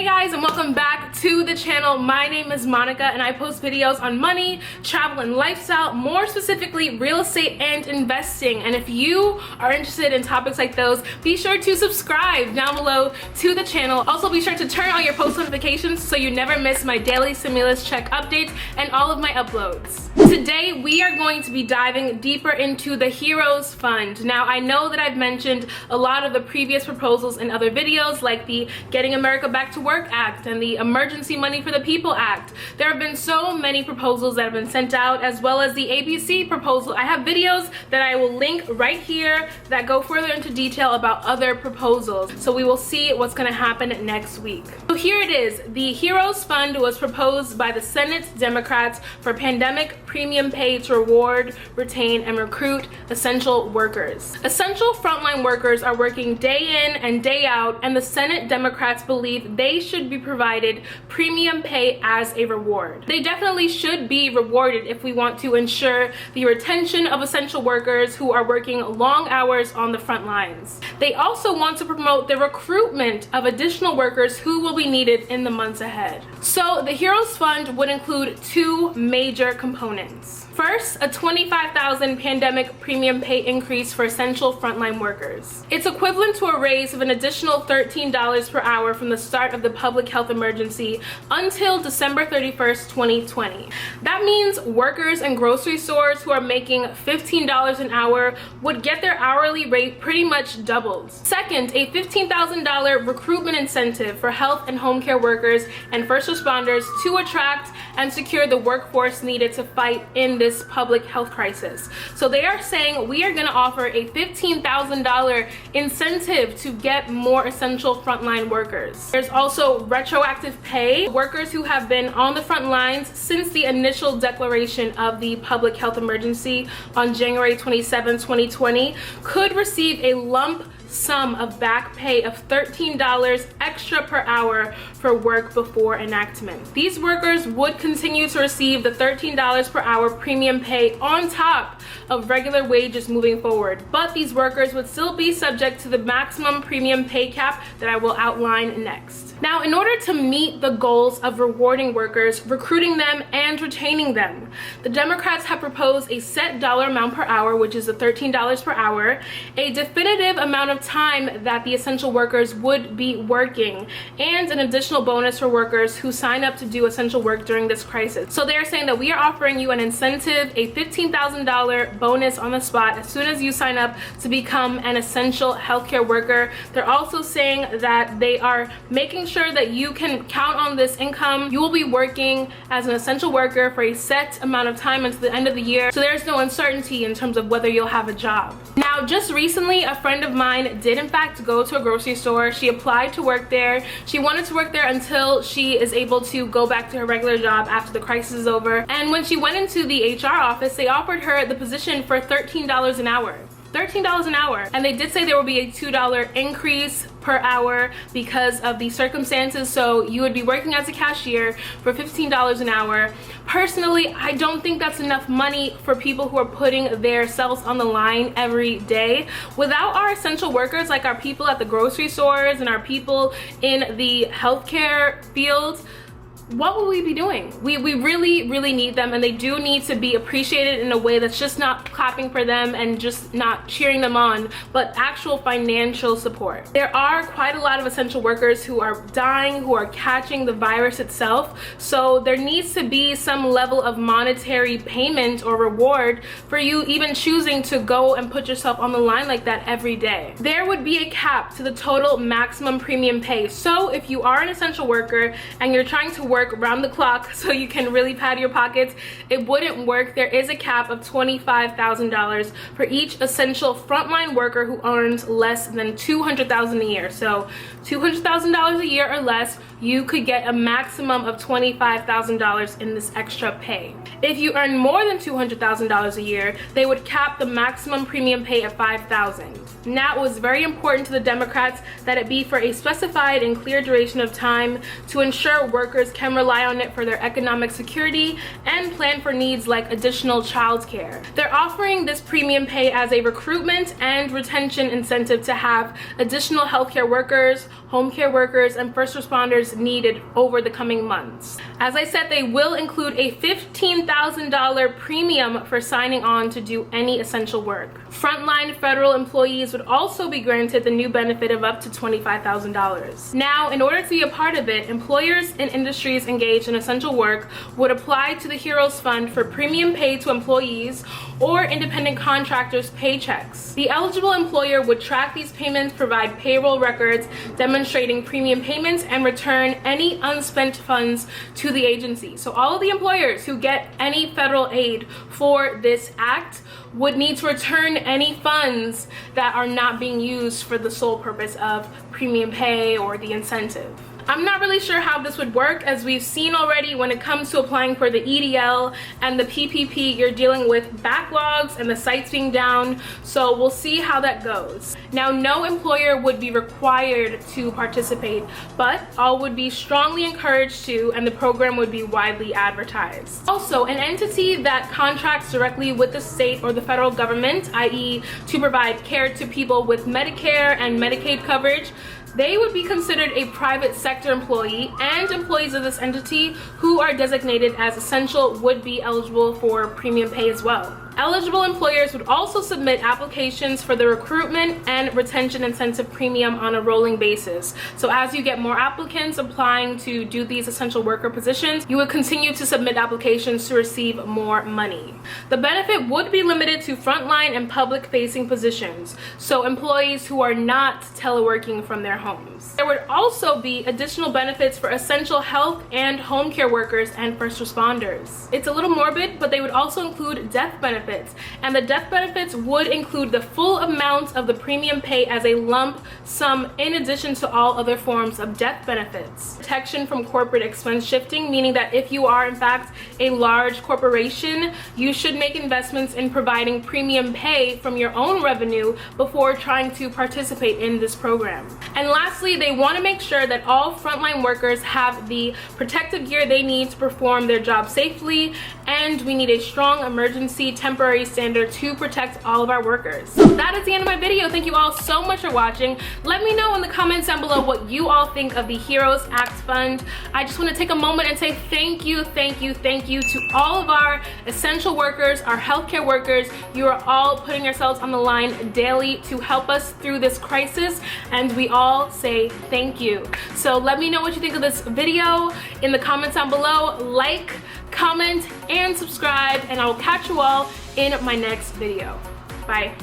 guys, and welcome back to the channel. My name is Monica and I post videos on money, travel, and lifestyle, more specifically real estate and investing. And if you are interested in topics like those, be sure to subscribe down below to the channel. Also, be sure to turn on your post notifications so you never miss my daily stimulus check updates and all of my uploads. Today we are going to be diving deeper into the Heroes Fund. Now, I know that I've mentioned a lot of the previous proposals in other videos, like the Getting America Back to Work Act and the Emergency Money for the People Act. There have been so many proposals that have been sent out, as well as the ABC proposal. I have videos that I will link right here that go further into detail about other proposals. So we will see what's going to happen next week. So here it is. The Heroes Fund was proposed by the Senate Democrats for pandemic premium pay to reward, retain, and recruit essential workers. Essential frontline workers are working day in and day out, and the Senate Democrats believe they should be provided premium pay as a reward. They definitely should be rewarded if we want to ensure the retention of essential workers who are working long hours on the front lines. They also want to promote the recruitment of additional workers who will be needed in the months ahead. So the Heroes Fund would include two major components. First, a $25,000 pandemic premium pay increase for essential frontline workers. It's equivalent to a raise of an additional $13 per hour from the start of the public health emergency until December 31st, 2020. That means workers in grocery stores who are making $15 an hour would get their hourly rate pretty much doubled. Second, a $15,000 recruitment incentive for health and home care workers and first responders to attract and secure the workforce needed to fight in this public health crisis. So they are saying we are going to offer a $15,000 incentive to get more essential frontline workers. There's also retroactive pay. Workers who have been on the front lines since the initial declaration of the public health emergency on January 27, 2020 could receive a lump sum of back pay of $13 extra per hour for work before enactment. These workers would continue to receive the $13 per hour premium pay on top of regular wages moving forward, but these workers would still be subject to the maximum premium pay cap that I will outline next. Now, in order to meet the goals of rewarding workers, recruiting them, and retaining them, the Democrats have proposed a set dollar amount per hour, which is the $13 per hour, a definitive amount of time that the essential workers would be working, and an additional bonus for workers who sign up to do essential work during this crisis. So they're saying that we are offering you an incentive, a $15,000 bonus on the spot as soon as you sign up to become an essential healthcare worker. They're also saying that they are making sure that you can count on this income. You will be working as an essential worker for a set amount of time until the end of the year, so there's no uncertainty in terms of whether you'll have a job. Now, just recently, a friend of mine did in fact go to a grocery store. She applied to work there. She wanted to work there until she is able to go back to her regular job after the crisis is over. And when she went into the HR office, they offered her the position for $13 an hour. $13 an hour. And they did say there will be a $2 increase per hour because of the circumstances. So you would be working as a cashier for $15 an hour. Personally, I don't think that's enough money for people who are putting their selves on the line every day. Without our essential workers, like our people at the grocery stores and our people in the healthcare field, what will we be doing? We really need them, and they do need to be appreciated in a way that's just not clapping for them and just not cheering them on, but actual financial support. There are quite a lot of essential workers who are dying, who are catching the virus itself, so there needs to be some level of monetary payment or reward for you even choosing to go and put yourself on the line like that every day. There would be a cap to the total maximum premium pay. So if you are an essential worker and you're trying to work around the clock so you can really pad your pockets, it wouldn't work. There is a cap of $25,000 for each essential frontline worker who earns less than $200,000 a year. So $200,000 a year or less, you could get a maximum of $25,000 in this extra pay. If you earn more than $200,000 a year, they would cap the maximum premium pay at $5,000. Now, it was very important to the Democrats that it be for a specified and clear duration of time to ensure workers can can rely on it for their economic security and plan for needs like additional childcare. They're offering this premium pay as a recruitment and retention incentive to have additional healthcare workers, home care workers, and first responders needed over the coming months. As I said, they will include a $15,000 premium for signing on to do any essential work. Frontline federal employees would also be granted the new benefit of up to $25,000. Now, in order to be a part of it, employers in industries engaged in essential work would apply to the Heroes Fund for premium pay to employees or independent contractors' paychecks. The eligible employer would track these payments, provide payroll records demonstrating premium payments, and return any unspent funds to the agency. So all of the employers who get any federal aid for this act would need to return any funds that are not being used for the sole purpose of premium pay or the incentive. I'm not really sure how this would work, as we've seen already when it comes to applying for the EDL and the PPP, you're dealing with backlogs and the sites being down, so we'll see how that goes. Now, no employer would be required to participate, but all would be strongly encouraged to, and the program would be widely advertised. Also, an entity that contracts directly with the state or the federal government, i.e. to provide care to people with Medicare and Medicaid coverage, they would be considered a private sector employee, and employees of this entity who are designated as essential would be eligible for premium pay as well. Eligible employers would also submit applications for the recruitment and retention incentive premium on a rolling basis. So as you get more applicants applying to do these essential worker positions, you would continue to submit applications to receive more money. The benefit would be limited to frontline and public-facing positions, so employees who are not teleworking from their homes. There would also be additional benefits for essential health and home care workers and first responders. It's a little morbid, but they would also include death benefits. And the death benefits would include the full amount of the premium pay as a lump sum in addition to all other forms of death benefits. Protection from corporate expense shifting, meaning that if you are in fact a large corporation, you should make investments in providing premium pay from your own revenue before trying to participate in this program. And lastly, they want to make sure that all frontline workers have the protective gear they need to perform their job safely, and we need a strong emergency temporary standard to protect all of our workers. So that is the end of my video. Thank you all so much for watching. Let me know in the comments down below what you all think of the Heroes Act Fund. I just want to take a moment and say thank you to all of our essential workers, our healthcare workers. You are all putting yourselves on the line daily to help us through this crisis, and we all say thank you. So let me know what you think of this video in the comments down below. Like, comment, and subscribe, and I will catch you all in my next video. Bye.